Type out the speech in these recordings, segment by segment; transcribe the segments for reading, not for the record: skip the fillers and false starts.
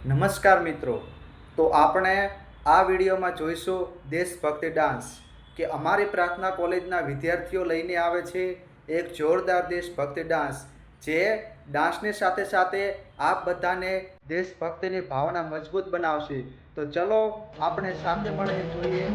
નમસ્કાર મિત્રો, તો આપણે આ વિડીયોમાં જોઈશું દેશભક્તિ ડાન્સ કે અમારી પ્રાર્થના કોલેજના વિદ્યાર્થીઓ લઈને આવે છે એક જોરદાર દેશભક્તિ ડાન્સ, જે ડાન્સની સાથે સાથે આપ બધાને દેશભક્તિની ભાવના મજબૂત બનાવશે. તો ચલો આપણે સાથે મળીને જોઈએ.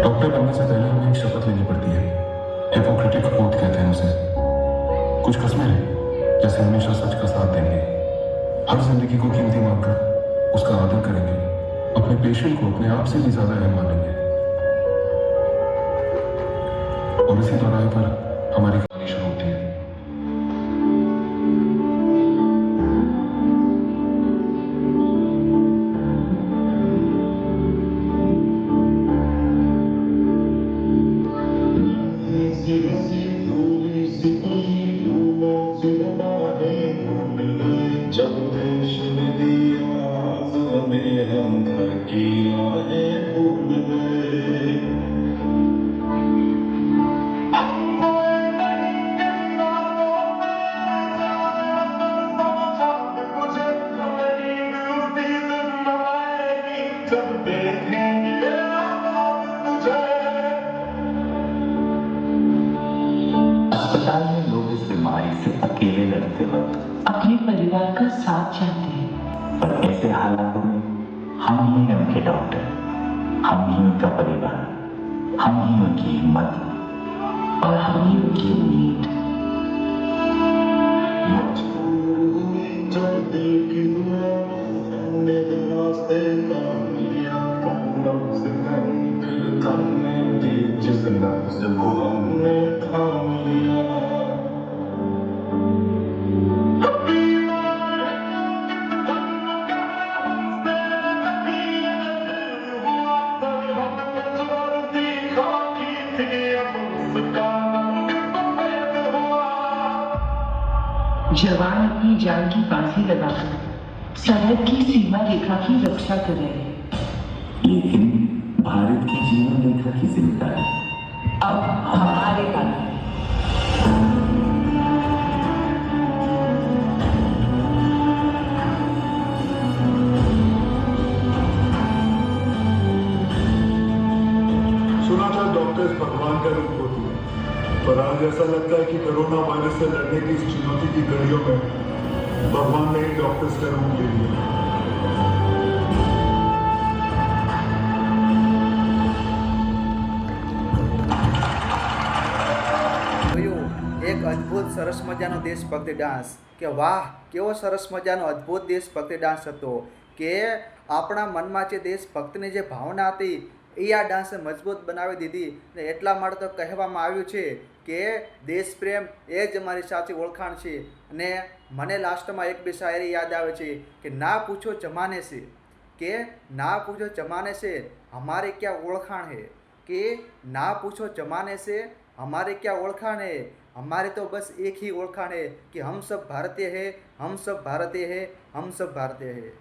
डॉक्टर बनने से पहले हमें एक शपथ लेनी पड़ती है. हिपोक्रेटिक ओथ कहते हैं उसे. कुछ कस्में हैं जैसे हमेशा सच का साथ देंगे, हर जिंदगी को कीमती मानकर उसका आदर करेंगे, अपने पेशेंट को अपने आप से भी ज्यादा अहम मानेंगे. और इसी दौरान पर हमारी कहानी शुरू होती है. अस्पताल में लोग इस बीमारी से अकेले लड़ते वक्त अपने परिवार का साथ चाहते हैं, पर ऐसे हालातों में हम ही हैं उनके डॉक्टर, हम ही उनका परिवार, हम ही उनकी हिम्मत और हम ही उनकी उम्मीद. जवान अपनी जान की फांसी लगाकर सरहद की सीमा रेखा की रक्षा कर रहे हैं, लेकिन भारत की जीवन रेखा की जिम्मेदारी अब हमारे हाथ में. सुना था डॉक्टर्स भगवान का रूप होती है, पर आज ऐसा लगता है कि कोरोना वायरस से लड़ने की इस चुनौती की घड़ियों में भगवान ने ही डॉक्टर्स का रूप ले लिया. એક અદ્ભુત સરસ મજાનો દેશભક્તિ ડાન્સ, કે વાહ કેવો સરસ મજાનો અદ્ભુત દેશભક્તિ ડાન્સ હતો, કે આપણા મનમાં જે દેશભક્તિની જે ભાવના હતી એ આ ડાન્સે મજબૂત બનાવી દીધી. ને એટલા માટે તો કહેવામાં આવ્યું છે કે દેશપ્રેમ એ જ અમારી સાચી ઓળખાણ છે. અને મને લાસ્ટમાં એક બે શાયરી યાદ આવે છે કે ના પૂછો જમાને से, કે ના પૂછો જમાને से हमारे क्या ओळखाण है, कि ना पूछो जमाने से हमारे क्या ओळखाण है, हमारे तो बस एक ही ओळखाण है कि हम सब भारतीय है, हम सब भारतीय है, हम सब भारतीय है.